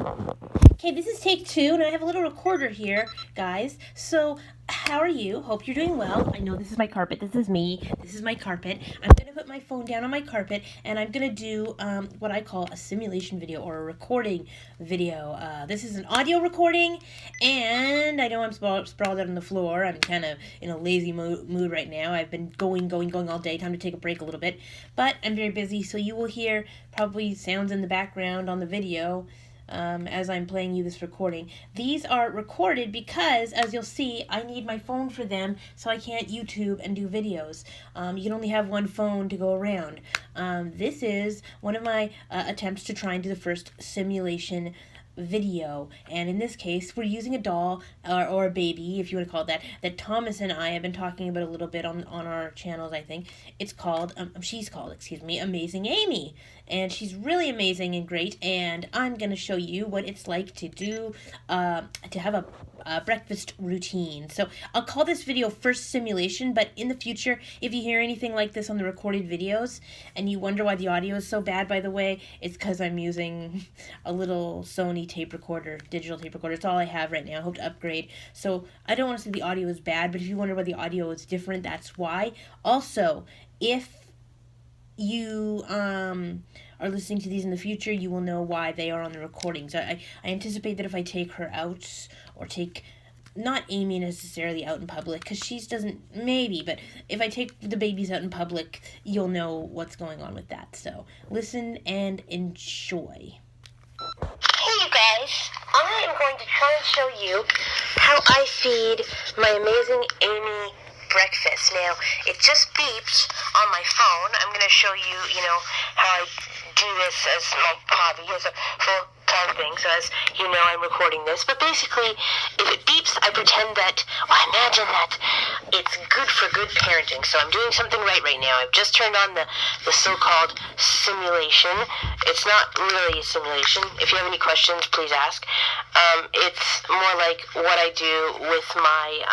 Okay, this is take two, and I have a little recorder here, guys. So, how are you? Hope you're doing well. I know this is my carpet. This is me. This is my carpet. I'm going to put my phone down on my carpet, and I'm going to do what I call a simulation video or a recording video. This is an audio recording, and I know I'm sprawled out on the floor. I'm kind of in a lazy mood right now. I've been going all day. Time to take a break a little bit, but I'm very busy, so you will hear probably sounds in the background on the video. As I'm playing you this recording. These are recorded because, as you'll see, I need my phone for them, so I can't YouTube and do videos. You can only have one phone to go around. This is one of my attempts to try and do the first simulation video, and in this case we're using a doll or a baby, if you want to call it that Thomas and I have been talking about a little bit on our channels. I think it's called she's called Amazing Amy, and she's really amazing and great, and I'm gonna show you what it's like to do to have a breakfast routine. So I'll call this video first simulation, but in the future, if you hear anything like this on the recorded videos and you wonder why the audio is so bad, by the way, it's because I'm using a little Sony tape recorder, digital tape recorder. It's all I have right now. I hope to upgrade. So I don't want to say the audio is bad, but if you wonder why the audio is different, that's why. Also, if you are listening to these in the future, you will know why they are on the recordings. I anticipate that if I take her out, or take, not Amy necessarily out in public, because she doesn't, maybe, but if I take the babies out in public, you'll know what's going on with that. So listen and enjoy. Hey you guys, I am going to try and show you how I feed my Amazing Amy breakfast. Now, it just beeped on my phone. I'm going to show you, how I do this as my hobby, as a full-time thing. So as you know, I'm recording this. But basically, if it beeps, I pretend that, I imagine that it's good for good parenting. So I'm doing something right now. I've just turned on the so-called simulation. It's not really a simulation. If you have any questions, please ask. It's more like what I do with my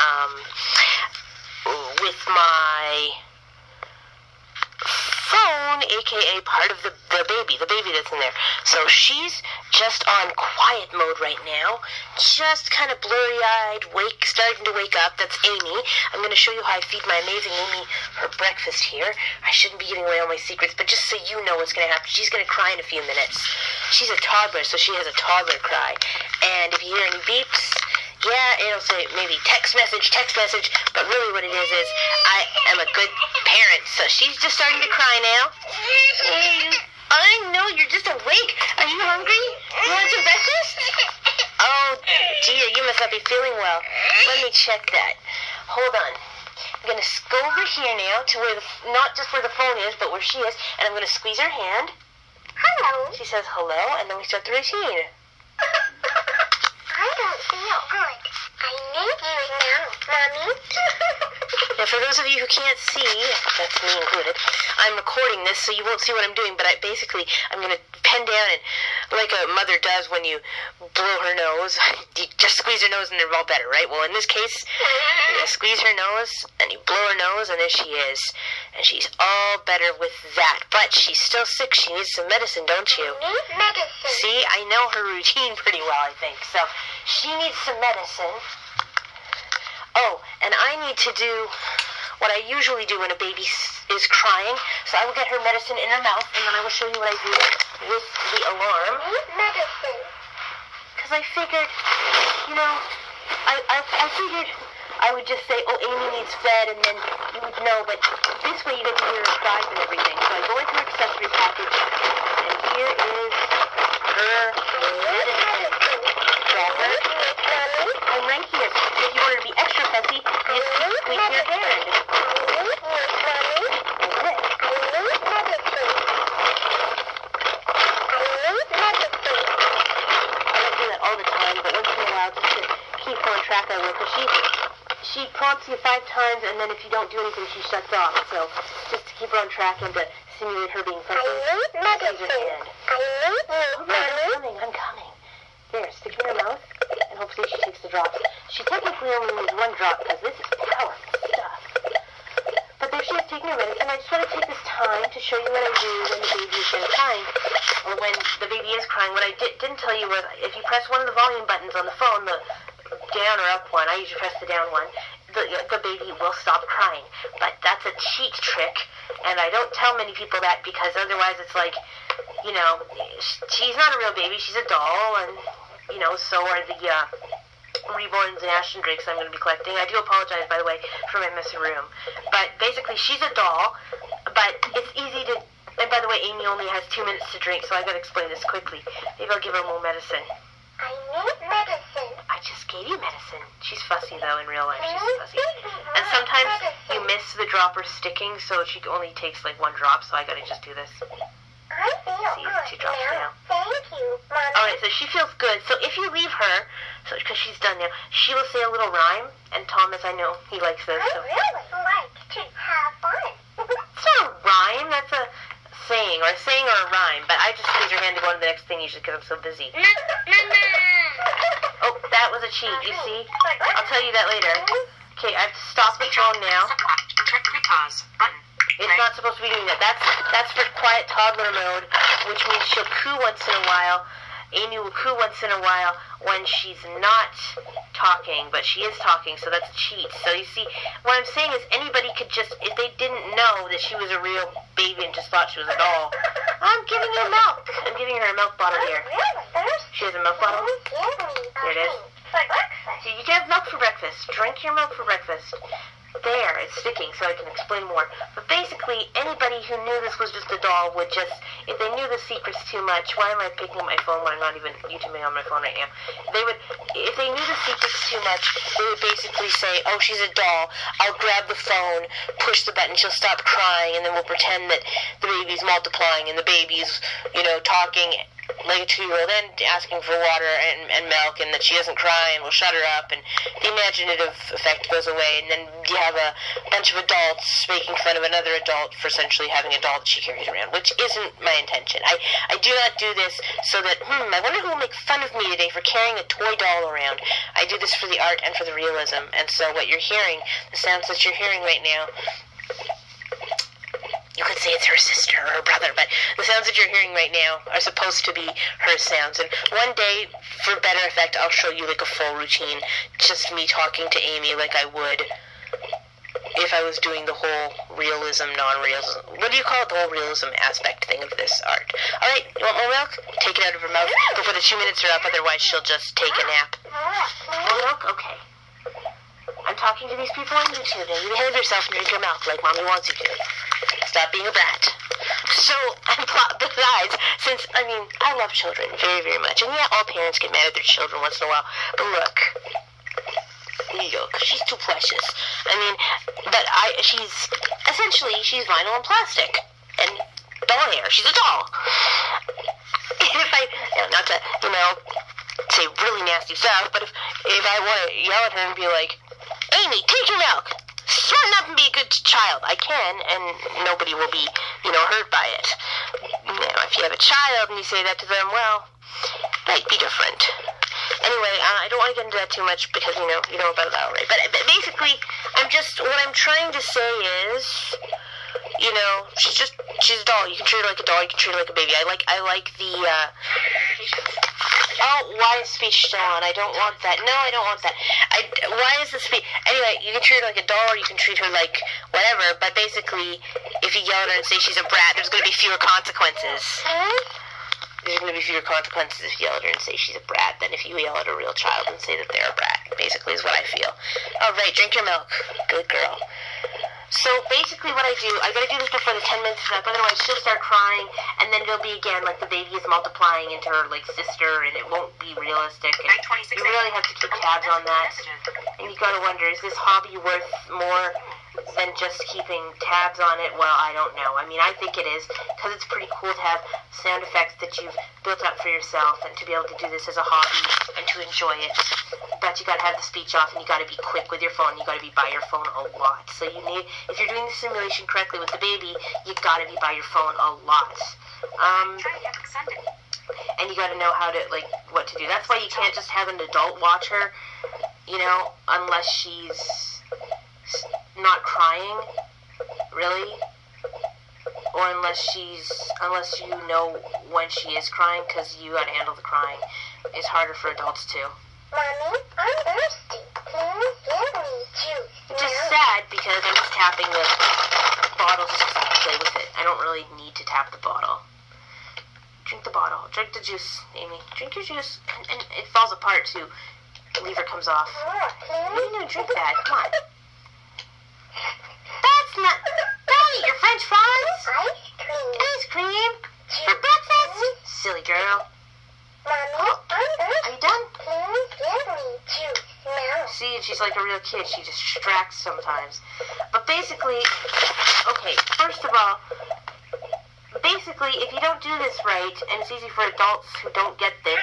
phone, aka part of the baby that's in there. So she's just on quiet mode right now, just kind of blurry-eyed, starting to wake up. That's Amy. I'm going to show you how I feed my Amazing Amy her breakfast here. I shouldn't be giving away all my secrets, but just so you know what's going to happen, she's going to cry in a few minutes. She's a toddler, so she has a toddler cry. And if you hear any beeps, yeah, it'll say maybe text message, but really what it is I am a good parent. So she's just starting to cry now. I know, you're just awake. Are you hungry? You want some breakfast? Oh, dear, you must not be feeling well. Let me check that. Hold on. I'm going to go over here now to where not just where the phone is, but where she is, and I'm going to squeeze her hand. Hello. She says hello, and then we start the routine. I don't feel good. I need you now, Mommy. Now, for those of you who can't see, that's me included, I'm recording this, so you won't see what I'm doing, but I'm going to pen down and, like a mother does when you blow her nose, you just squeeze her nose and they're all better, right? Well, in this case, you squeeze her nose, and you blow her nose, and there she is. And she's all better with that. But she's still sick. She needs some medicine, don't you? I need medicine. See, I know her routine pretty well, I think. So, she needs some medicine. Oh, and I need to do what I usually do when a baby is crying. So I will get her medicine in her mouth, and then I will show you what I do with the alarm. I need medicine. Because I figured, I figured I would just say, oh, Amy needs fed, and then you would know, but this way you get to hear her cries and everything. So I go into her accessory package, and here is her medicine dropper. I'm right here. And if you want her to be extra fussy, you just squeeze your hand. Keep her on track of it, because she prompts you 5 times, and then if you don't do anything, she shuts off. So just to keep her on track and to simulate her being fussy, squeeze her hand. I'm coming. There, stick it in her mouth, and hopefully she takes the drops. She technically only needs 1 drop, because this is powerful stuff. But there she is taking her medicine. I just want to take this time time to show you what I do when the baby is crying, or when the baby is crying. What I didn't tell you was, if you press one of the volume buttons on the phone, the down or up one, I usually press the down one, the baby will stop crying. But that's a cheat trick, and I don't tell many people that, because otherwise it's like, you know, she's not a real baby, she's a doll, and, you know, so are the reborns and Ashton Drakes I'm going to be collecting. I do apologize, by the way, for my messy room. But basically, she's a doll, but it's easy to... And by the way, Amy only has 2 minutes to drink, so I got to explain this quickly. Maybe I'll give her more medicine. I need medicine. I just gave you medicine. She's fussy, though, in real life. She's fussy. And sometimes you miss the dropper sticking, so she only takes like 1 drop, so I got to just do this. I feel See, good 2 drops now. Thank you, Mommy. Alright, so she feels good. So if you leave her, because she's done now, she will say a little rhyme, and Thomas, I know, he likes this. I So. really like to have fun. It's not a rhyme, that's a saying, or a saying or a rhyme, but I just squeeze her hand to go on to the next thing usually because I'm so busy. Oh, that was a cheat, you see? I'll tell you that later. Okay, I have to stop the phone now. It's not supposed to be doing that. That's for quiet toddler mode, which means she'll coo once in a while. Amy will coo once in a while when she's not talking, but she is talking, so that's a cheat. So you see, what I'm saying is anybody could just, if they didn't know that she was a real baby and just thought she was a doll, I'm giving you milk. I'm giving her a milk bottle here. She has a milk bottle. There it is. For breakfast. So you can have milk for breakfast. Drink your milk for breakfast. There, it's sticking, so I can explain more. But basically, anybody who knew this was just a doll would just, if they knew the secrets too much, why am I picking up my phone when I'm not even YouTubing on my phone right now? They would, if they knew the secrets too much, they would basically say, oh, she's a doll, I'll grab the phone, push the button, she'll stop crying, and then we'll pretend that the baby's multiplying, and the baby's, you know, talking like a 2-year-old and asking for water and milk, and that she doesn't cry, and we'll shut her up, and the imaginative effect goes away, and then you have a bunch of adults making fun of another adult for essentially having a doll that she carries around, which isn't my intention. I do not do this so that, I wonder who will make fun of me today for carrying a toy doll around. I do this for the art and for the realism, and so what you're hearing, the sounds that you're hearing right now, you could say it's her sister or her brother, but the sounds that you're hearing right now are supposed to be her sounds. And one day, for better effect, I'll show you like a full routine, just me talking to Amy like I would if I was doing the whole realism, non-realism, what do you call it, the whole realism aspect thing of this art. Alright, you want more milk? Take it out of her mouth before the 2 minutes are up, otherwise she'll just take a nap. More milk? Okay. I'm talking to these people on YouTube, and you behave yourself and drink your milk like Mommy wants you to. Stop being a brat. So, besides, since, I mean, I love children very, very much, and yeah, all parents get mad at their children once in a while, but look, she's too precious. I mean, but she's vinyl and plastic, and doll hair, she's a doll. If I, not to, say really nasty stuff, but if I want to yell at her and be like, Amy, take your milk, smarten up and be a good child, I can, and nobody will be, hurt by it. If you have a child and you say that to them, well, might be different. Anyway, I don't want to get into that too much because, you know about that already. But basically, what I'm trying to say is, she's a doll. You can treat her like a doll. You can treat her like a baby. I like the, oh, why is speech still on? I don't want that. No, I don't want that. Why is the speech? Anyway, you can treat her like a doll, or you can treat her like whatever, but basically, if you yell at her and say she's a brat, there's going to be fewer consequences. There's going to be fewer consequences if you yell at her and say she's a brat than if you yell at a real child and say that they're a brat, basically, is what I feel. Alright, drink your milk. Good girl. So basically what I do, I gotta do this before the 10 minutes is up, otherwise she'll start crying, and then it'll be again like the baby is multiplying into her like sister, and it won't be realistic, and you really have to keep tabs on that, and you gotta wonder, is this hobby worth more than just keeping tabs on it? Well, I don't know. I mean, I think it is, because it's pretty cool to have sound effects that you've built up for yourself, and to be able to do this as a hobby, and to enjoy it. But you gotta have the speech off, and you gotta be quick with your phone, you gotta be by your phone a lot. So you need, if you're doing the simulation correctly with the baby, you gotta be by your phone a lot. And you gotta know how to, what to do. That's why you can't just have an adult watch her, unless she's not crying, really, or unless you know when she is crying, because you gotta handle the crying. It's harder for adults too. Mommy, I'm thirsty. Please give me juice. Which is sad because I'm just tapping the bottle just because I can play with it. I don't really need to tap the bottle. Drink the bottle. Drink the juice, Amy. Drink your juice. And it falls apart too. The lever comes off. More, What are you please. gonna drink that? Come on. That's not... Don't eat your french fries. Ice cream. Ice cream. For breakfast. Silly girl. Mommy, I'm Are thirsty. you done? Please give me juice now. See, and she's like a real kid. She distracts sometimes. But basically, okay, first of all, basically, if you don't do this right, and it's easy for adults who don't get this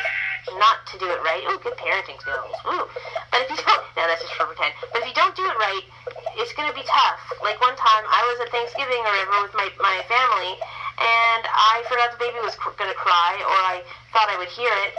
not to do it right. Ooh, good parenting skills. Ooh. But if you don't, no, that's just for pretend. But if you don't do it right, it's going to be tough. Like one time, I was at Thanksgiving or whatever with my family, and I forgot the baby was going to cry, or I thought I would hear it.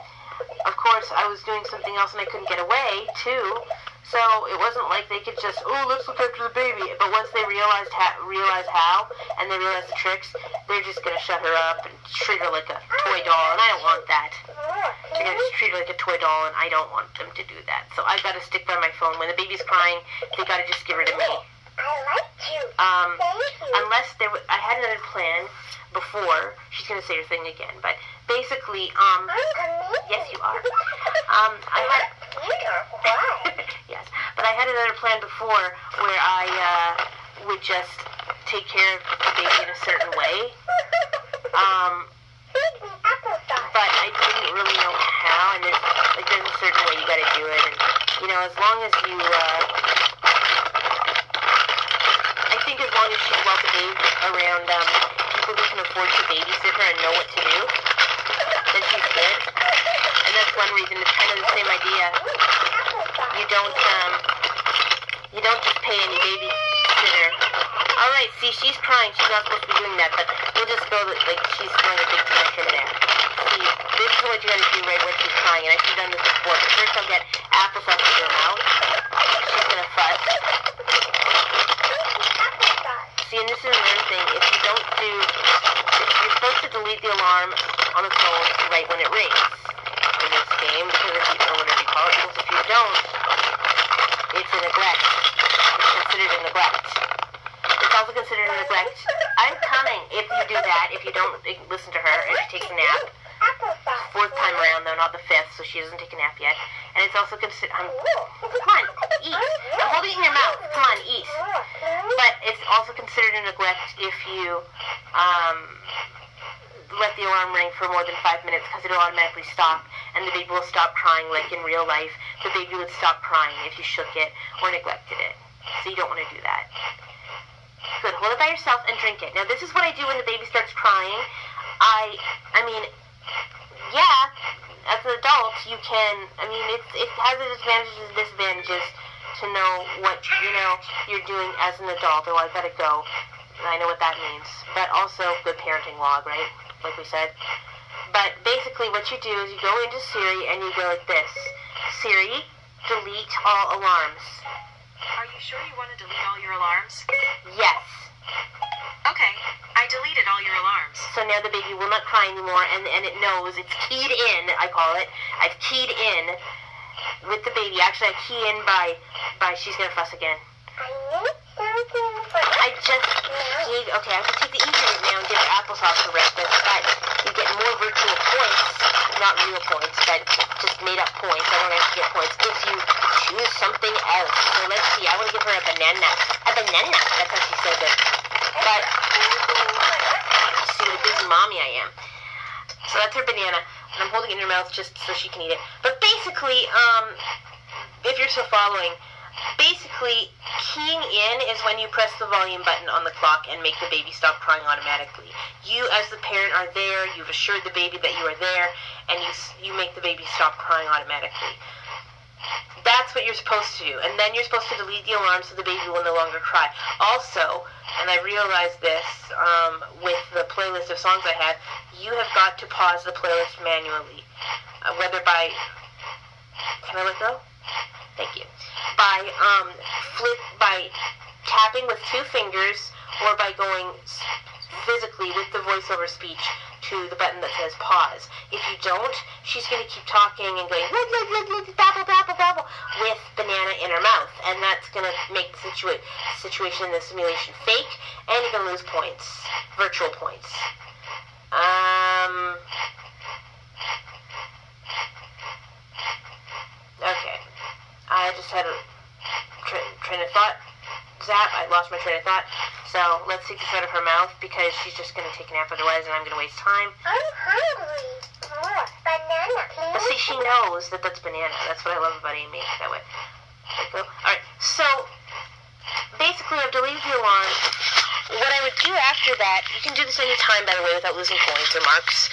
Of course, I was doing something else and I couldn't get away, too. So it wasn't like they could just, oh, let's look after the baby. But once they realized how, and they realized the tricks, they're just going to shut her up and treat her like a toy doll, and I don't want that. More, They're going to just treat her like a toy doll, and I don't want them to do that. So I've got to stick by my phone. When the baby's crying, they got to just give her to me. I like juice. Um, Thank you. unless I had another plan before. She's going to say her thing again. But basically, I'm amazing. yes, you are. I had... Why? Yes, but I had another plan before where I would just take care of the baby in a certain way, Feed me applesauce. but I didn't really know how, and there's a certain way you gotta do it, and, you know, as long as you, I think as long as she's well behaved around, people who can afford to babysit her and know what to do, then she's good, and that's one reason. It's kind of the same idea. You don't just pay any babysitter. All right, see, she's crying. She's not supposed to be doing that, but we'll just go like she's throwing a big tantrum there. See, this is what you gotta do right when she's crying, and I should have done this before. But first I'll get applesauce in her mouth. She's gonna fuss. See, and this is another thing. If you don't do, you're supposed to delete the alarm on the phone right when it rings in this game, because if you, or whatever you call it, because if you don't, it's a neglect. It's considered a neglect. It's also considered a neglect. I'm coming if you do that, if you don't listen to her and she takes a nap. Fourth time around, though, not the fifth, so she doesn't take a nap yet. And it's also considered... come on, eat. I'm holding it in your mouth. Come on, eat. But it's also considered a neglect if you let the alarm ring for more than 5 minutes, because it'll automatically stop, and the baby will stop crying like in real life. The baby would stop crying if you shook it or neglected it. So you don't want to do that. Good. Hold it by yourself and drink it. Now, this is what I do when the baby starts crying. I mean, yeah, as an adult, you can, I mean, it has its advantages and disadvantages to know what, you're doing as an adult. Oh, I gotta go. I know what that means. But also, good parenting log, right? Like we said. But basically, what you do is you go into Siri and you go like this. Siri, delete all alarms. Are you sure you want to delete all your alarms? Yes. Okay, I deleted all your alarms. So now the baby will not cry anymore, and it knows, it's keyed in, I call it. I've keyed in with the baby. Actually, I key in by she's gonna fuss again. I just gave, okay, I have to take the easy route now and give her applesauce for breakfast, but you get more virtual points, not real points, but just made up points. I don't actually get points if you choose something else. So let's see, I want to give her a banana. A banana, that's how she says it. But, see what a busy mommy I am. So that's her banana, and I'm holding it in her mouth just so she can eat it. But basically, if you're still following, basically, keying in is when you press the volume button on the clock and make the baby stop crying automatically. You, as the parent, are there, you've assured the baby that you are there, and you make the baby stop crying automatically. That's what you're supposed to do. And then you're supposed to delete the alarm so the baby will no longer cry. Also, and I realized this with the playlist of songs I have, you have got to pause the playlist manually. Whether by... Can I let go? Thank you. By tapping with 2 fingers, or by going physically with the voiceover speech to the button that says pause. If you don't, she's going to keep talking and going babble, babble, babble with banana in her mouth, and that's going to make the situation in the simulation fake, and you're going to lose points, virtual points. Okay. I just had a train of thought. Zap, I lost my train of thought. So let's take this out of her mouth because she's just going to take a nap otherwise and I'm going to waste time. I'm hungry. More banana, But please. see, she knows that that's banana. That's what I love about Amy. That way. There you go. Alright, so basically I've deleted the alarm. What I would do after that, you can do this any time, by the way, without losing points or marks.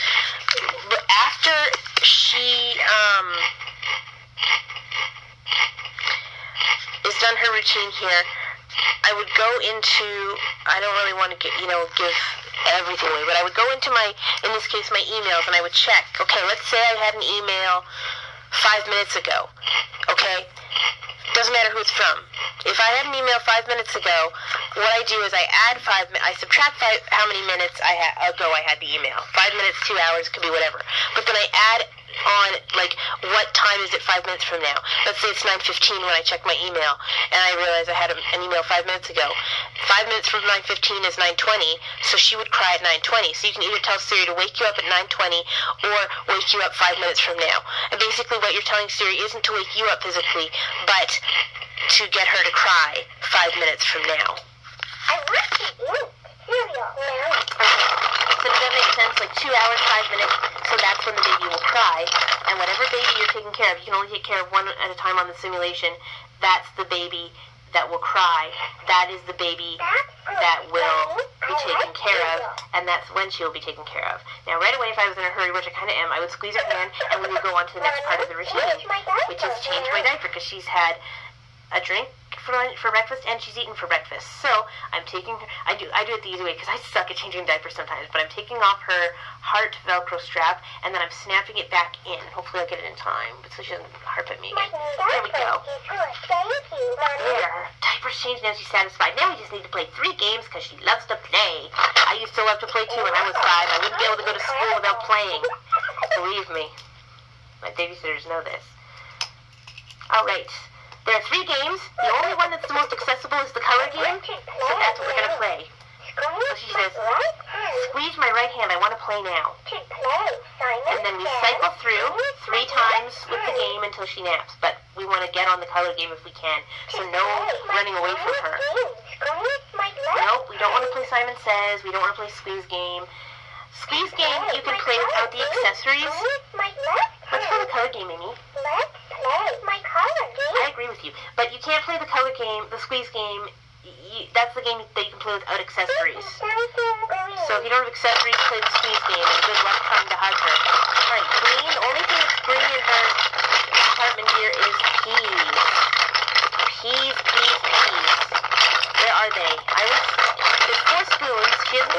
But after she is done her routine here, I would go into, I don't really want to give everything away, but I would go into in this case, my emails, and I would check. Okay, let's say I had an email 5 minutes ago. Okay? Doesn't matter who it's from. If I had an email 5 minutes ago, what I do is I subtract how many minutes ago I had the email. 5 minutes, 2 hours, it could be whatever. But then I add on, like, what time is it 5 minutes from now? Let's say it's 9:15 when I check my email, and I realize I had an email 5 minutes ago. 5 minutes from 9:15 is 9:20, so she would cry at 9:20. So you can either tell Siri to wake you up at 9:20 or wake you up 5 minutes from now. And basically what you're telling Siri isn't to wake you up physically, but to get her to cry 5 minutes from now. I want to eat cereal now. So does that make sense? Like 2 hours, 5 minutes, so that's when the baby will cry. And whatever baby you're taking care of, you can only take care of one at a time on the simulation, that's the baby that will cry. That is the baby that will be taken care of, and that's when she will be taken care of. Now, right away, if I was in a hurry, which I kind of am, I would squeeze her hand, and we would go on to the next part of the routine, which is change my diaper, because she's had a drink for breakfast and she's eaten for breakfast. So I'm taking her, I do it the easy way because I suck at changing diapers sometimes, but I'm taking off her heart Velcro strap and then I'm snapping it back in. Hopefully I'll get it in time, but so she doesn't harp at me again. There we go. There. Diaper's changed, now she's satisfied. Now we just need to play 3 games because she loves to play. I used to love to play too when I was 5. I wouldn't be able to go to school without playing. Believe me. My babysitters know this. Alright. There are 3 games. The only one that's the most accessible is the color game, so that's what we're going to play. So she says, squeeze my right hand, I want to play now. And then we cycle through 3 times with the game until she naps, but we want to get on the color game if we can, so no running away from her. Nope, we don't want to play Simon Says, we don't want to play Squeeze Game. Squeeze Game you can play without the accessories. Let's play the color game, Amy. I agree with you, but you can't play the color game, the Squeeze Game. That's the game that you can play without accessories. So if you don't have accessories, play the Squeeze Game, and good luck trying to hug her. Alright, green, the only thing that's green in her compartment here is peas. Peas. Where are they? There's 4 spoons. She never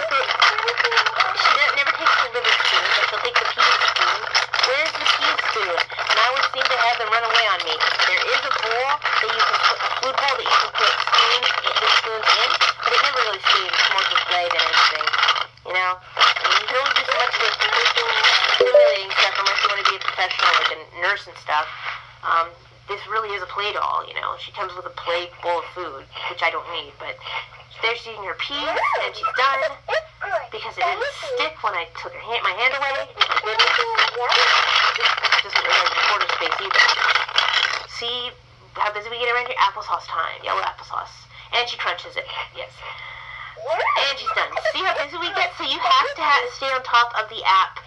takes the liver spoon, but she'll take the pea spoon. Where's the pea spoon? And I always seem to have them run away on me. There is a bowl that you can put, a food bowl that you can put the spoons in, but it never really seems. It's more display than anything. You know? I mean, you can only do so much with simulating stuff unless you want to be a professional, like a nurse and stuff. This really is a play doll, you know. She comes with a play bowl of food, which I don't need, but there she's eating her peas, and she's done, because it didn't stick when I took my hand away. This doesn't really have recorder space either. See how busy we get around here? Applesauce time. Yellow applesauce. And she crunches it. Yes. And she's done. See how busy we get? So you have to stay on top of the app,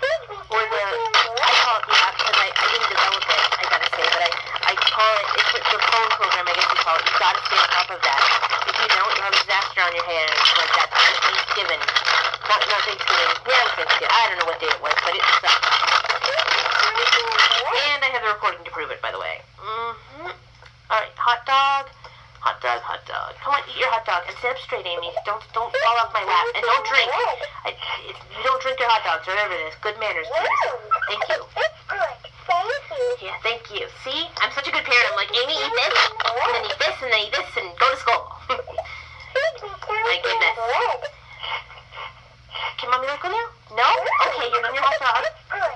or I call it the app because I didn't develop it, I gotta say, but I call it, it's the phone program, I guess you call it. You've got to stay on top of that. If you don't, you'll have a disaster on your hands, like that Thanksgiving. Not Thanksgiving. Yeah, it was Thanksgiving. I don't know what day it was, but it sucked. And I have the recording to prove it, by the way. Alright, hot dog. Come on, eat your hot dog. And sit up straight, Amy. Don't fall off my lap. And don't drink. You don't drink your hot dogs. Remember this. Good manners, please. Thank you. Yeah, thank you. See? I'm such a good parent. I'm like, Amy, eat this, and then eat this, and then eat this, and go to school. My goodness. your mommy Loco now? No? Okay, you're on your hot dog.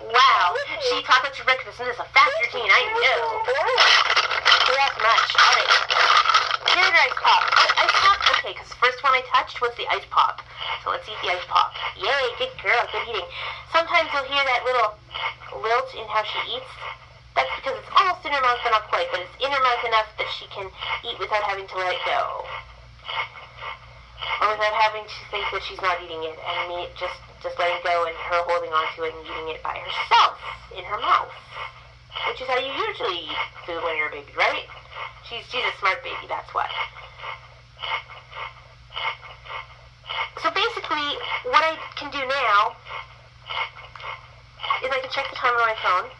Wow, she eats hot dogs for breakfast, and this is a fast routine, I know. So that's much. Alright. Here's your ice pop. Oh, ice pop? Okay, because the first one I touched was the ice pop. So let's eat the ice pop. Yay, good girl, good eating. Sometimes you'll hear that little lilt in how she eats. That's because it's almost in her mouth, but not quite. But it's in her mouth enough that she can eat without having to let it go. Or without having to think that she's not eating it, and me just letting go and her holding on to it and eating it by herself in her mouth. Which is how you usually eat food when you're a baby, right? She's a smart baby, that's what. So basically, what I can do now is I can check the time on my phone.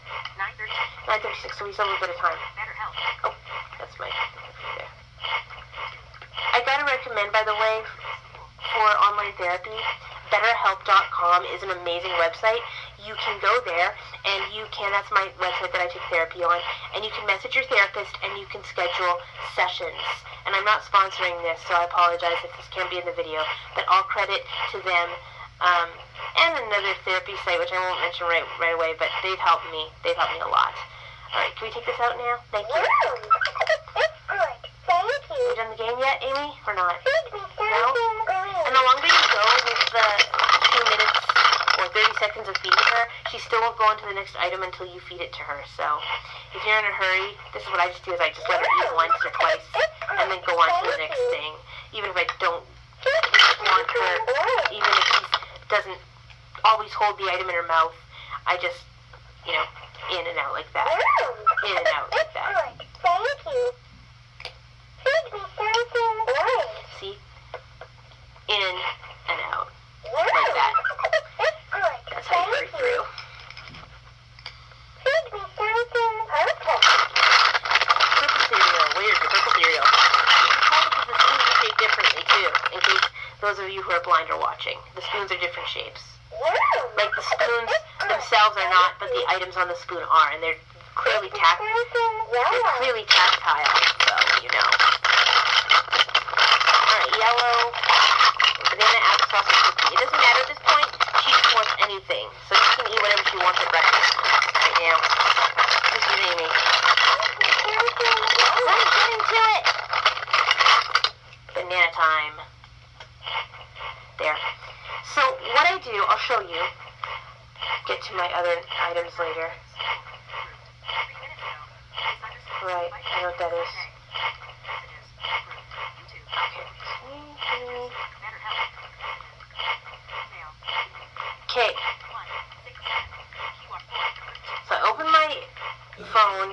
9:36, so we still have a little bit of time. Oh, that's my there. I gotta recommend, by the way, for online therapy, BetterHelp.com is an amazing website. You can go there, and that's my website that I take therapy on, and you can message your therapist, and you can schedule sessions. And I'm not sponsoring this, so I apologize if this can't be in the video, but all credit to them, and another therapy site, which I won't mention right away, but they've helped me. They've helped me a lot. Alright, can we take this out now? Thank you. Thank you. Have you done the game yet, Amy, or not? No? And the longer you go with the 2 minutes or 30 seconds of feeding her, she still won't go on to the next item until you feed it to her. So if you're in a hurry, this is what I just do, is I just let her eat once or twice and then go on to the next thing. Even if I don't want her, even if she doesn't always hold the item in her mouth, I just, in and out like that. In and out like that. Thank you. Feed me something good. See? In and out. Like that. That's how you hurry through. Feed me something purple. Purple cereal. Where's the purple cereal? Because the spoons are shaped differently too, in case those of you who are blind are watching. The spoons are different shapes. Like the spoons themselves are not, but the items on the spoon are, and they're clearly tactile, so you know. Alright, yellow, banana, applesauce, and cookie. It doesn't matter at this point. She just wants anything, so she can eat whatever she wants at breakfast right now. This is Amy. Let's get into it. Banana time. There. So what I do, I'll show you. Get to my other items later. Right, I know what that is. Okay. So I open my phone,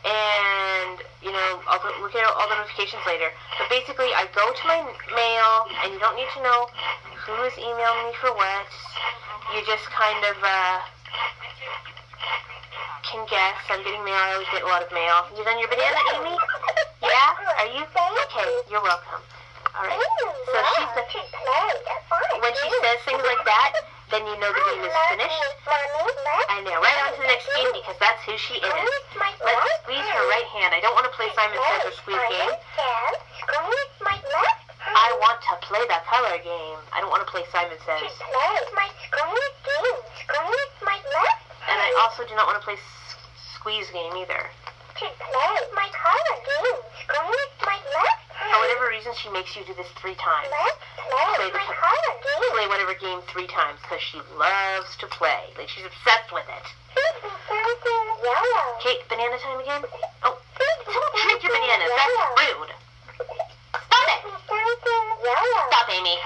and I'll look at all the notifications later. But basically, I go to my mail, and you don't need to know who is emailing me for what. You just kind of can guess. I'm getting mail. I always get a lot of mail. You done your banana, Amy? Yeah? Are you? Okay, you're welcome. All right. So when she says things like that, then you know the game is finished. And now right on to the next game, because that's who she is. Let's squeeze her right hand. I don't want to play Simon Says or Squeeze game. I want to play the color game. I don't want to play Simon Says. And I also do not want to play Squeeze game either. For whatever reason, she makes you do this 3 times. Play whatever game 3 times, because she loves to play. Like, she's obsessed with it. Okay, banana time again? Oh, don't drink your bananas. That's rude. Stop it! Stop, Amy.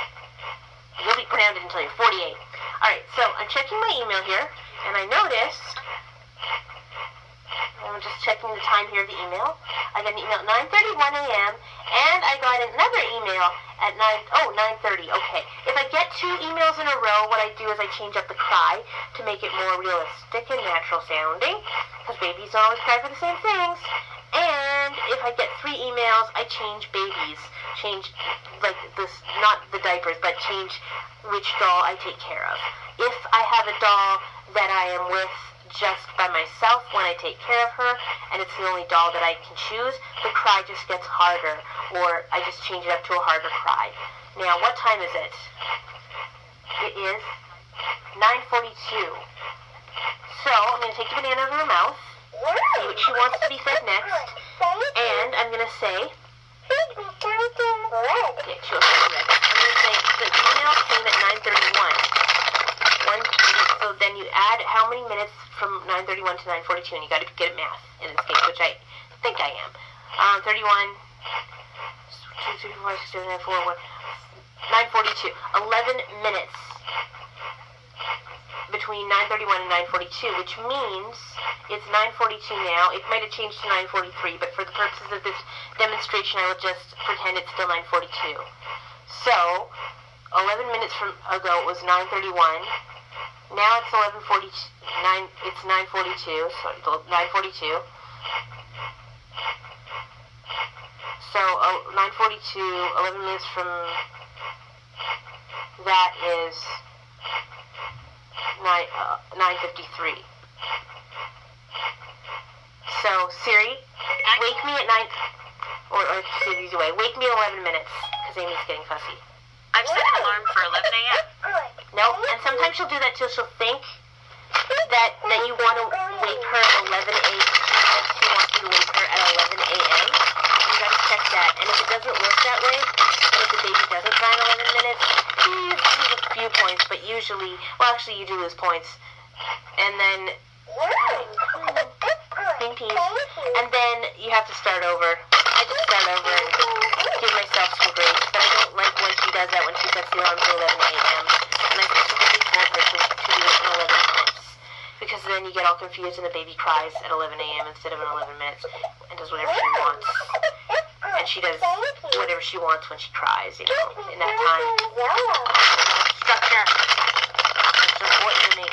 You'll be grounded until you're 48. Alright, so I'm checking my email here, and I noticed... I'm just checking the time here of the email. I got an email at 9:31 a.m. and I got another email at 9:30. Okay. If I get 2 emails in a row, what I do is I change up the cry to make it more realistic and natural sounding, because babies don't always cry for the same things. And if I get 3 emails, I change babies. Change, like, this, not the diapers, but change which doll I take care of. If I have a doll that I am with just by myself when I take care of her, and it's the only doll that I can choose, the cry just gets harder, or I just change it up to a harder cry. Now, what time is it? It is 9:42. So I'm going to take the banana out of her mouth, see what she wants to be fed next, and I'm going to say, Feed me something red. okay, she wants to be red. I'm going to say, the email came at 9:31. So then you add how many minutes from 9:31 to 9:42, and you got to get at math in this case, which I think I am. 31, 2, 3, 4, 6, 7, 8, 4, 1, 9:42. 11 minutes between 9:31 and 9:42, which means it's 9:42 now. It might have changed to 9:43, but for the purposes of this demonstration, I will just pretend it's still 9:42. So, 11 minutes from ago, it was 9:31. Now it's 11:42. It's 9:42. Sorry, 9:42. So 9:42. 11 minutes from that is 9:53. So Siri, wake me at 9. Or say it the easy way. Wake me at 11 minutes because Amy's getting fussy. I've set an alarm for 11 a.m. No, and sometimes she'll do that too. She'll think that you want to wake her at 11 a.m. That she wants you to wake her at 11 a.m. You got to check that. And if it doesn't work that way, and if the baby doesn't cry in 11 minutes, you lose a few points. But usually, well, actually, you do lose points. And then, green peas. And then you have to start over. I just start over and give myself some grace. But I don't like when she does that, when she sets the alarm for 11 a.m. And I specifically told her to do it in 11 minutes. Because then you get all confused and the baby cries at 11 a.m. instead of in 11 minutes and does whatever she wants. And she does whatever she wants when she cries, you know, in that time. Structure. That's important to me.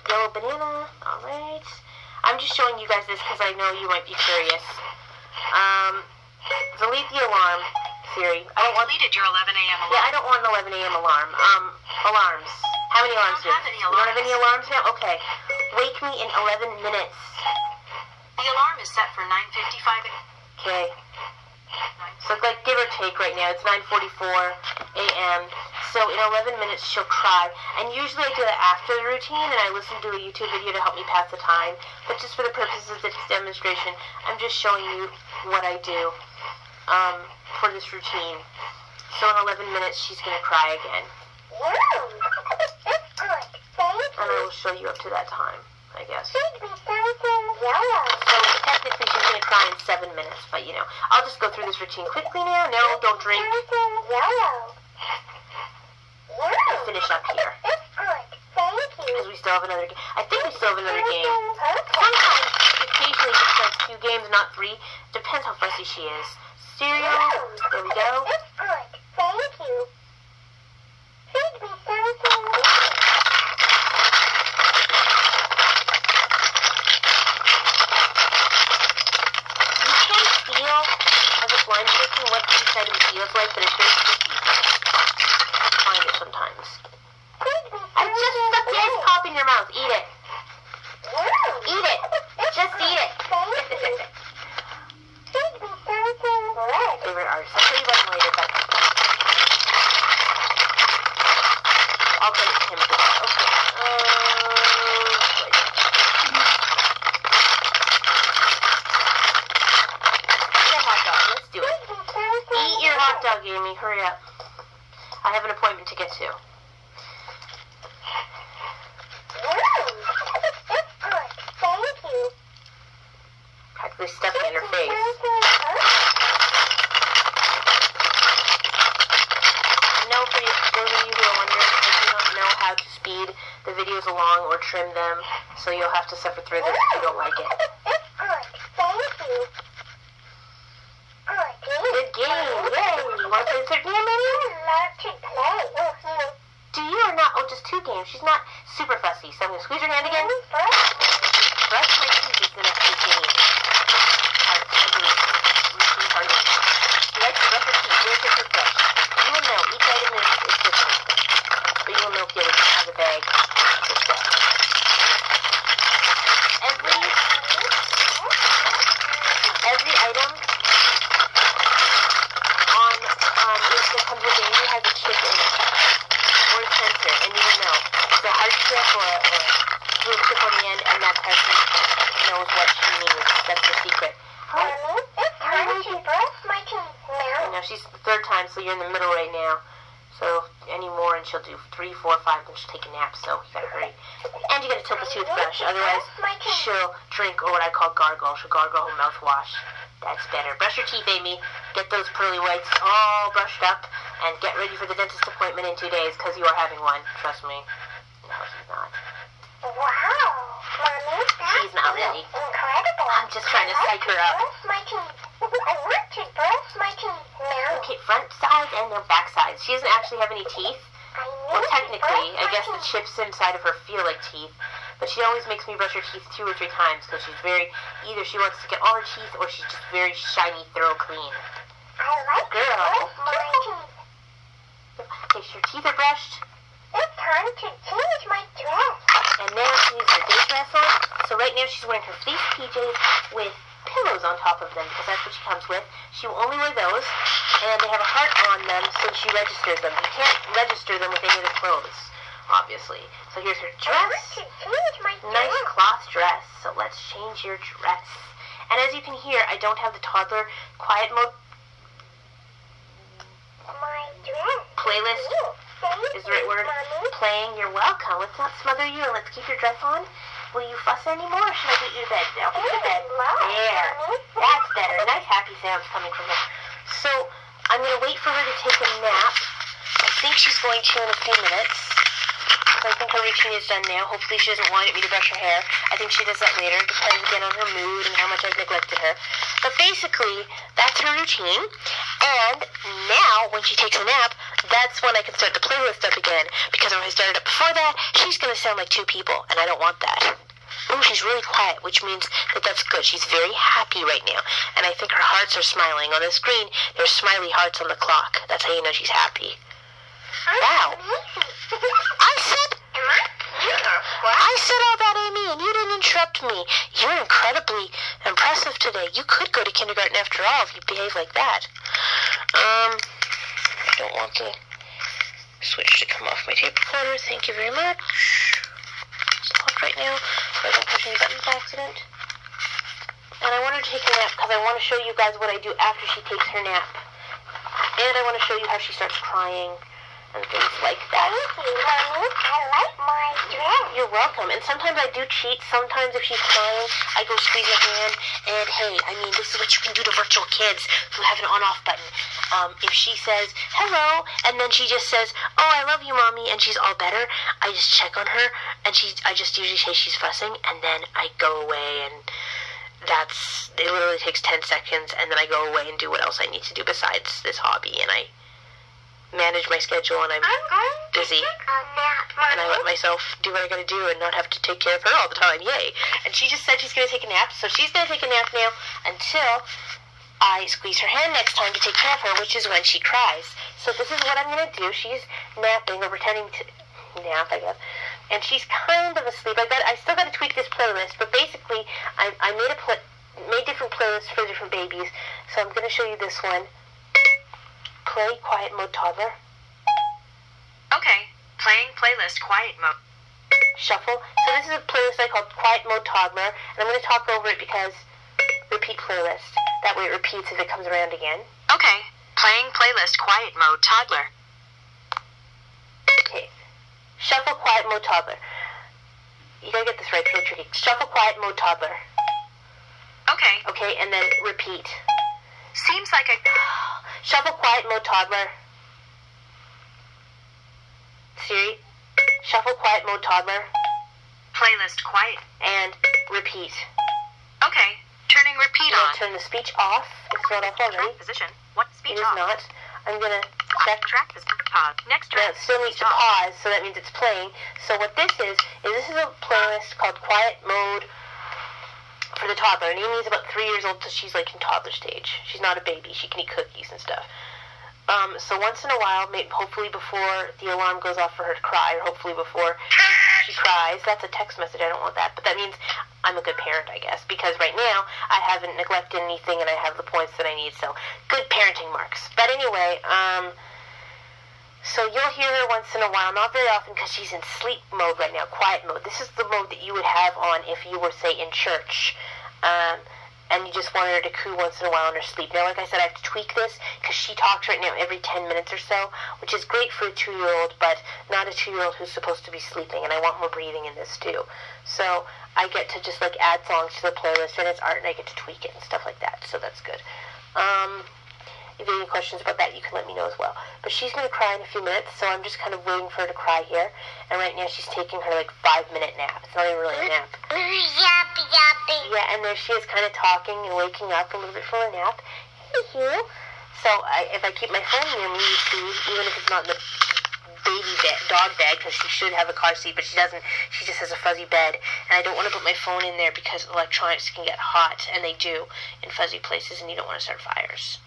Yellow banana. Alright. I'm just showing you guys this because I know you might be curious. Delete the alarm, Siri. I don't want... Deleted your 11 a.m. alarm. Yeah, I don't want an 11 a.m. alarm. Alarms. How many alarms do you have any You don't have any alarms now? Okay. Wake me in 11 minutes. The alarm is set for 9:55. Okay. So it's like give or take right now. It's 9:44 a.m. So in 11 minutes she'll cry. And usually I do that after the routine and I listen to a YouTube video to help me pass the time. But just for the purposes of this demonstration, I'm just showing you what I do for this routine. So in 11 minutes she's going to cry again. And I will show you up to that time, I guess. So technically she's going to cry in 7 minutes, but you know, I'll just go through this routine quickly now. No, don't drink. I'll finish up here. Because we still have another game. I think we still have another game. Sometimes, occasionally just like 2 games, not 3. Depends how fussy she is. Cereal. There we go. Blind person what each item feels like, but it's very tricky to find it sometimes. I just stuck the ice pop in your mouth. Eat it. Eat it. Just eat it. Favorite artist. I'll show you about him later, but I'll credit him for that. Okay. Hot dog, Amy, hurry up. I have an appointment to get to. Practically stuffing in her face. Now, for those of you who are wondering, I do not know how to speed the videos along or trim them, so you'll have to suffer through this if you don't like it. Good game, yay! You want to play the third game, maybe? Do you or not? Oh, just 2 games. She's not super fussy, so I'm going to squeeze her hand again. Brush my teeth is the next routine. She likes to brush her teeth. Where's her toothbrush? You will know. Each item is different. But you will know if you have a bag. Every item that comes with Amy has a chip in it. That's the secret. Mommy, it's time to brush my teeth I now. know she's the third time, so you're in the middle right now. So any more, and she'll do 3, 4, 5, then she'll take a nap. So you gotta hurry. And you gotta tilt the toothbrush, otherwise she'll drink, or what I call gargle. She'll gargle her mouthwash. That's better. Brush your teeth, Amy. Get those pearly whites all brushed up, and get ready for the dentist appointment in 2 days, because you are having one. Trust me. No, he's not. Wow, Mommy, She's not ready. incredible. I'm just trying to psych her up. Brush my teeth. I want to brush my teeth now. Okay, front sides and then back sides. She doesn't actually have any teeth. I Well, need to technically, brush I my guess the teeth. chips inside of her feel like teeth, but she always makes me brush her teeth 2 or 3 times because she's either she wants to get all her teeth or she's just very shiny, thorough clean. I like to Girl. brush my teeth. Okay, so your teeth are brushed, It's time to change my dress. and now she needs her day dress on. So right now she's wearing her fleece PJs with pillows on top of them because that's what she comes with. She will only wear those, and they have a heart on them so she registers them. You can't register them with any of the clothes, obviously. So here's her I want dress. to change my Nice dress. cloth dress. So let's change your dress. And as you can hear, I don't have the toddler quiet mode My dress. playlist Thank is the right you, word. Mommy. Playing. You're welcome. Let's not smother you and let's keep your dress on. Will you fuss anymore or should I get you to bed? I'll get you to bed. There. That's better. Nice happy sounds coming from her. So I'm going to wait for her to take a nap. I think she's going to in a few minutes. So I think her routine is done now. Hopefully she doesn't want me to brush her hair. I think she does that later. Depends again on her mood and how much I've neglected her. But basically, that's her routine. And now, when she takes a nap, that's when I can start the playlist up again. Because if I started up before that, she's going to sound like 2 people. And I don't want that. Oh, she's really quiet, which means that that's good. She's very happy right now. And I think her hearts are smiling. On the screen, there's smiley hearts on the clock. That's how you know she's happy. Wow. I said all that, Amy, and you didn't interrupt me. You're incredibly impressive today. You could go to kindergarten after all if you behave like that. I don't want the switch to come off my tape recorder. Thank you very much. It's locked right now, so I don't push any buttons by accident. And I want her to take a nap because I want to show you guys what I do after she takes her nap. And I want to show you how she starts crying and things like that. Thank you, Mommy. I like my dress. You're welcome. And sometimes I do cheat. Sometimes if she's crying, I go squeeze her hand. And hey, I mean, this is what you can do to virtual kids who have an on-off button. If she says, hello, and then she just says, oh, I love you, Mommy, and she's all better, I just check on her, and I just usually say she's fussing, and then I go away, and it literally takes 10 seconds, and then I go away and do what else I need to do besides this hobby, and I manage my schedule, and I'm busy. Take a nap, And I let Mommy. myself do what I gotta do and not have to take care of her all the time. Yay. And she just said she's gonna take a nap, so she's gonna take a nap now until I squeeze her hand next time to take care of her, which is when she cries. So this is what I'm gonna do. She's napping or pretending to nap, I guess. And she's kind of asleep. I still gotta tweak this playlist, but basically I made different playlists for different babies. So I'm gonna show you this one. Play quiet mode toddler. Okay, playing playlist quiet mode. Shuffle. So this is a playlist I call Quiet Mode Toddler, and I'm going to talk over it because repeat playlist. That way it repeats if it comes around again. Okay, playing playlist quiet mode toddler. Okay. Shuffle Quiet Mode Toddler. You gotta get this right, it's really tricky. Shuffle Quiet Mode Toddler. Okay, Okay, and then repeat. seems like a... Shuffle Quiet Mode Toddler. Siri. Shuffle Quiet Mode Toddler. Playlist quiet. And repeat. Okay, turning repeat Now on. turn the speech off. It's not off already. Track position. What It speech is off? not. I'm gonna check. Track position. Pause. Next Now track. it still needs to Speech off. pause, so that means it's playing. So what this is a playlist called Quiet Mode for the toddler. And Amy's about 3 years old, so she's like in toddler stage. She's not a baby. She can eat cookies and stuff. So once in a while, hopefully before the alarm goes off for her to cry, or hopefully before she cries. That's a text message. I don't want that. But that means I'm a good parent, I guess, because right now I haven't neglected anything and I have the points that I need. So good parenting marks. But anyway, so you'll hear her once in a while, not very often because she's in sleep mode right now, quiet mode. This is the mode that you would have on if you were, say, in church. and you just want her to coo once in a while in her sleep. Now, like I said, I have to tweak this because she talks right now every 10 minutes or so, which is great for a 2-year-old, but not a 2-year-old who's supposed to be sleeping, and I want more breathing in this too. So I get to just like add songs to the playlist, and it's art, and I get to tweak it and stuff like that, so that's good. If you have any questions about that, you can let me know as well. But she's going to cry in a few minutes, so I'm just kind of waiting for her to cry here. And right now she's taking her like 5-minute nap. It's not even really a nap. Yappy, yappy. Yeah, and there she is kind of talking and waking up a little bit from her nap. Hey, so if I keep my phone near me, you see, even if it's not in the baby bed, dog bed, because she should have a car seat, but she doesn't. She just has a fuzzy bed, and I don't want to put my phone in there because electronics can get hot, and they do in fuzzy places, and you don't want to start fires.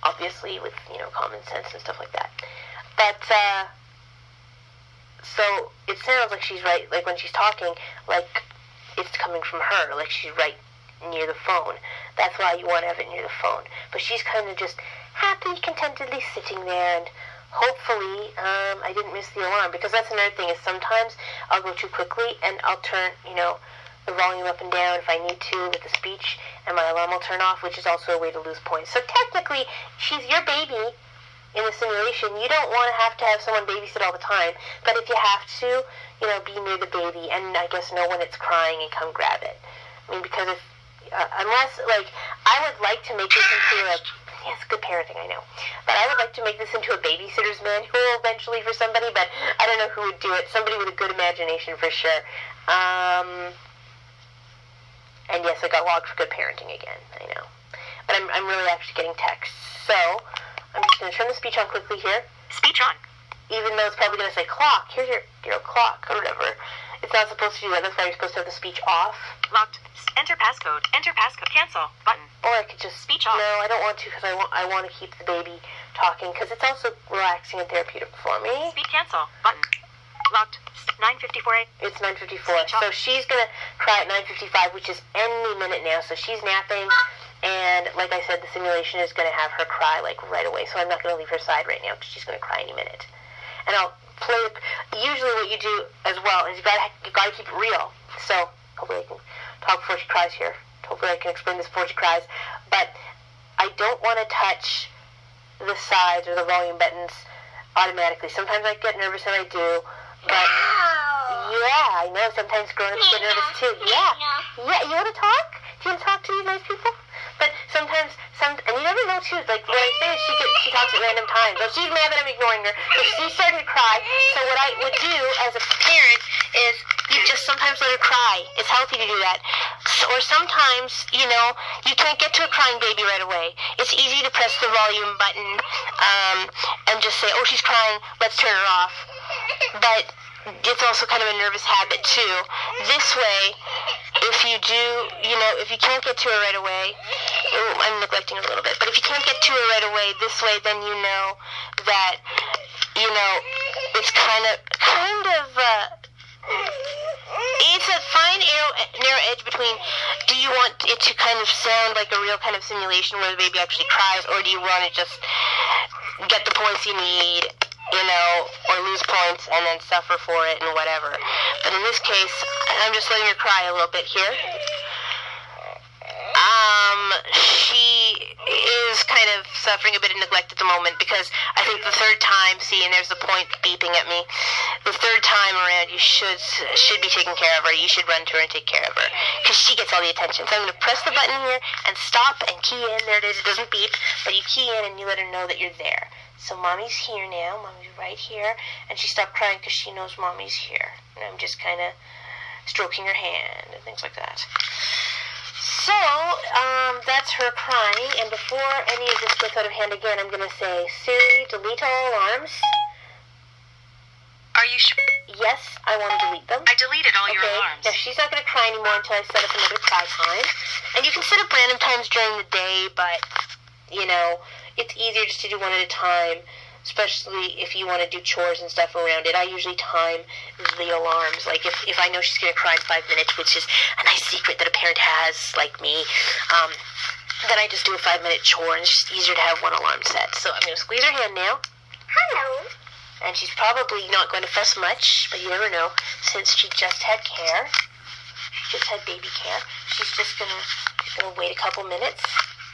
Obviously with, common sense and stuff like that. But, so it sounds like she's right, like when she's talking, like it's coming from her, like she's right near the phone. That's why you want to have it near the phone. But she's kind of just happy, contentedly sitting there, and hopefully, I didn't miss the alarm, because that's another thing, is sometimes I'll go too quickly, and I'll turn, the volume up and down if I need to with the speech, and my alarm will turn off, which is also a way to lose points. So technically, she's your baby in the simulation. You don't want to have someone babysit all the time, but if you have to, be near the baby, and I guess know when it's crying and come grab it. I mean, because if, unless, I would like to make this into yes, good parenting, I know. But I would like to make this into a babysitter's manual eventually for somebody, but I don't know who would do it. Somebody with a good imagination for sure. And yes, I got logged for good parenting again, I know. But I'm really actually getting texts. So, I'm just going to turn the speech on quickly here. Speech on. Even though it's probably going to say clock. Here's your clock or whatever. It's not supposed to do that. That's why you're supposed to have the speech off. Locked. Enter passcode. Enter passcode. Cancel. Button. Or I could just... Speech off. No, I don't want to because I want to keep the baby talking because it's also relaxing and therapeutic for me. Speed cancel. Button. Locked. 9:54. It's 9:54. So she's going to cry at 9:55, which is any minute now. So she's napping. And like I said, the simulation is going to have her cry right away. So I'm not going to leave her side right now because she's going to cry any minute. And I'll play... Usually what you do as well is you gotta keep it real. So hopefully I can talk before she cries here. Hopefully I can explain this before she cries. But I don't want to touch the sides or the volume buttons automatically. Sometimes I get nervous and I do. But yeah, I know sometimes grown-ups get nervous too. Yeah, you want to talk? Do you want to talk to these nice people? But sometimes, and you never know too, what I say is she talks at random times. So she's mad that I'm ignoring her, so she's starting to cry. So what I would do as a parent is you just sometimes let her cry. It's healthy to do that. Or sometimes, you can't get to a crying baby right away. It's easy to press the volume button and just say, oh, she's crying, let's turn her off. But it's also kind of a nervous habit too. This way, if you do, if you can't get to her right away, I'm neglecting her a little bit, but if you can't get to her right away, this way, then you know that, it's kind of, it's a fine narrow edge between, do you want it to kind of sound like a real kind of simulation where the baby actually cries, or do you want to just get the points you need, or lose points and then suffer for it and whatever. But in this case, I'm just letting her cry a little bit here. She is kind of suffering a bit of neglect at the moment because I think the third time, and there's the point beeping at me, the third time around you should be taking care of her. You should run to her and take care of her because she gets all the attention. So I'm going to press the button here and stop and key in. There it is. It doesn't beep, but you key in and you let her know that you're there. So Mommy's here now. Mommy's right here. And she stopped crying because she knows Mommy's here. And I'm just kind of stroking her hand and things like that. So, that's her crying. And before any of this gets out of hand again, I'm going to say, Siri, delete all alarms. Are you sure? Yes, I want to delete them. I deleted all your alarms. Now, she's not going to cry anymore until I set up another cry time. And you can set up random times during the day, but, it's easier just to do one at a time, especially if you want to do chores and stuff around it. I usually time the alarms. Like, if I know she's going to cry in 5 minutes, which is a nice secret that a parent has, like me, then I just do a 5-minute chore, and it's just easier to have one alarm set. So I'm going to squeeze her hand now. Hello. And she's probably not going to fuss much, but you never know, since she just had care. just had baby care. She's gonna wait a couple minutes.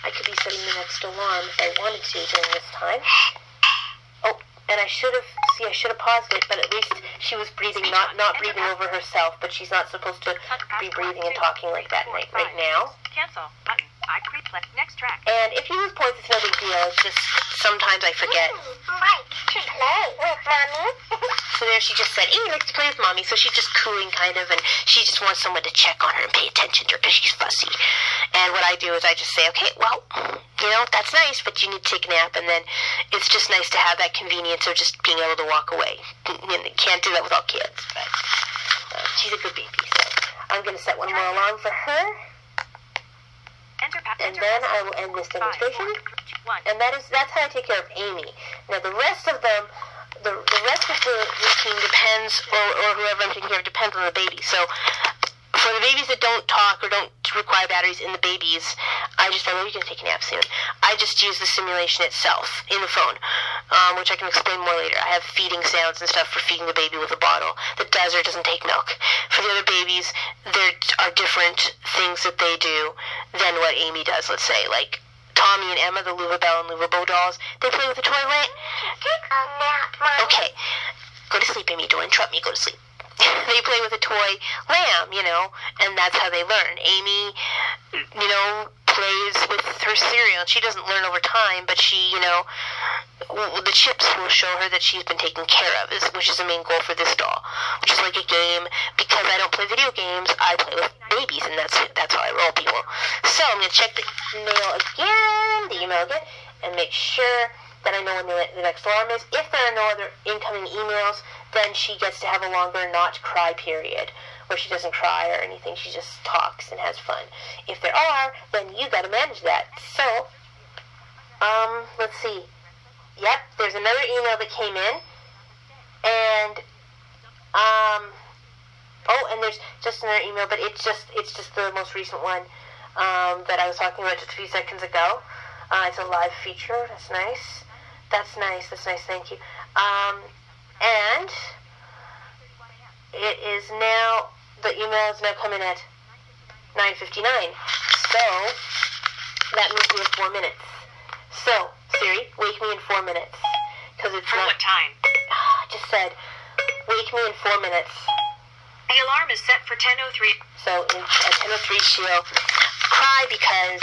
I could be setting the next alarm if I wanted to during this time. Oh, and I should have paused it, but at least she was breathing, not breathing over herself, but she's not supposed to be breathing and talking like that right now. Cancel. Button. I pre-play. Next track. And if you lose points, it's no big deal. It's just sometimes I forget. Like to play with mommy. So there she just said, Amy likes to play with mommy. So she's just cooing kind of, and she just wants someone to check on her and pay attention to her because she's fussy. And what I do is I just say, okay, well, that's nice, but you need to take a nap. And then it's just nice to have that convenience of just being able to walk away. You can't do that with all kids, but she's a good baby. So I'm going to set one more alarm for her. And then I will end this demonstration. And that's how I take care of Amy. Now the rest of them, the rest of the routine depends, or whoever I'm taking care of depends on the baby. So for the babies that don't talk or don't require batteries in the babies, I know you're going to take a nap soon. I just use the simulation itself in the phone, which I can explain more later. I have feeding sounds and stuff for feeding the baby with a bottle that does or doesn't take milk. For the other babies, there are different things that they do than what Amy does, let's say. Like Tommy and Emma, the Luva Bell and Luva Bo dolls, they play with a toy lamp. Take a nap, mommy. Okay, go to sleep, Amy. Don't interrupt me. Go to sleep. They play with a toy lamb, and that's how they learn. Amy, plays with her cereal. She doesn't learn over time, but she, the chips will show her that she's been taken care of, which is the main goal for this doll, which is like a game. Because I don't play video games, I play with babies, and that's how I roll, people. So I'm going to check the email again, and make sure that I know when the next alarm is. If there are no other incoming emails, then she gets to have a longer not cry period, where she doesn't cry or anything. She just talks and has fun. If there are, then you got to manage that. So, let's see. Yep, there's another email that came in, and and there's just another email, but it's just the most recent one that I was talking about just a few seconds ago. It's a live feature. That's nice. That's nice. Thank you. And it is now, the email is now coming at 9:59. So that means we have 4 minutes. So Siri, wake me in 4 minutes, because it's For not. what time? I just said, wake me in 4 minutes. The alarm is set for 10:03. So at 10:03 she'll cry because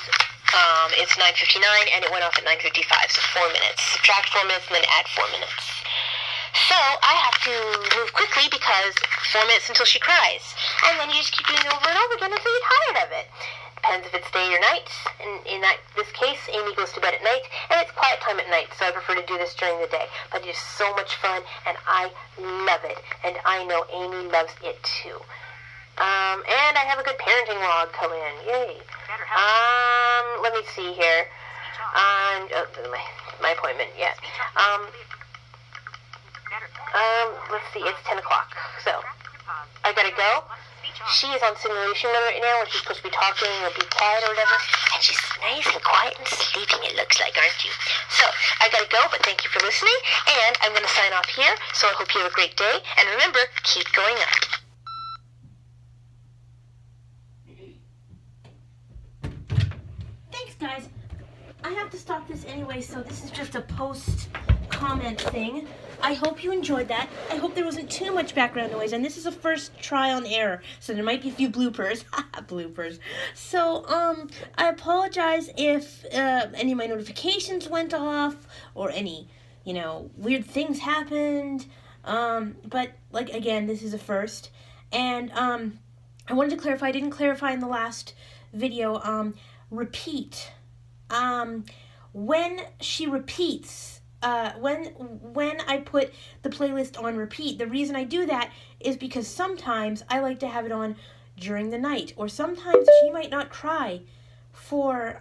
it's 9:59 and it went off at 9:55. So 4 minutes. Subtract 4 minutes and then add 4 minutes. So I have to move quickly because 4 minutes until she cries. And then you just keep doing it over and over again until you're tired of it. Depends if it's day or night. And in this case, Amy goes to bed at night, and it's quiet time at night, so I prefer to do this during the day. But it is so much fun, and I love it. And I know Amy loves it too. And I have a good parenting log come in. Yay. Let me see here. My appointment, yeah. Let's see, it's 10 o'clock, so I gotta go. She is on simulation mode right now, where she's supposed to be talking or be quiet or whatever, and she's nice and quiet and sleeping, it looks like, aren't you? So, I gotta go, but thank you for listening, and I'm gonna sign off here, so I hope you have a great day, and remember, keep going up. Thanks, guys. I have to stop this anyway, so this is just a post-comment thing. I hope you enjoyed that. I hope there wasn't too much background noise, and this is a first trial and error, so there might be a few bloopers. Bloopers. So, I apologize if any of my notifications went off, or any, weird things happened. But, again, this is a first. And, I wanted to clarify, I didn't clarify in the last video, repeat. When she repeats, when I put the playlist on repeat, the reason I do that is because sometimes I like to have it on during the night, or sometimes she might not cry for,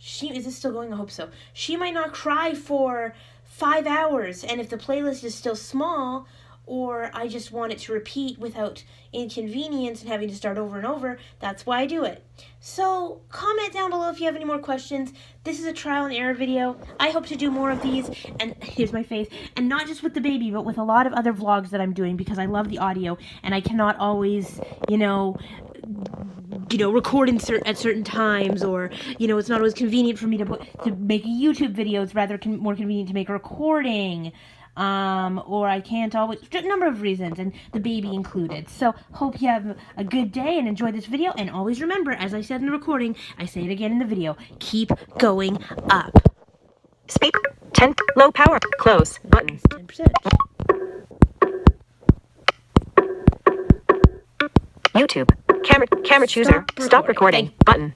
is this still going? I hope so. She might not cry for 5 hours, and if the playlist is still small, or I just want it to repeat without inconvenience and having to start over and over, that's why I do it. So comment down below if you have any more questions. This is a trial and error video. I hope to do more of these, and here's my face, and not just with the baby, but with a lot of other vlogs that I'm doing, because I love the audio, and I cannot always, record at certain times, or, it's not always convenient for me to make a YouTube video. It's rather more convenient to make a recording. Or I can't always, a number of reasons, and the baby included. So, hope you have a good day and enjoy this video, and always remember, as I said in the recording, I say it again in the video, keep going up. Speed 10, low power, close, button. 10%. YouTube, camera chooser, stop recording, button.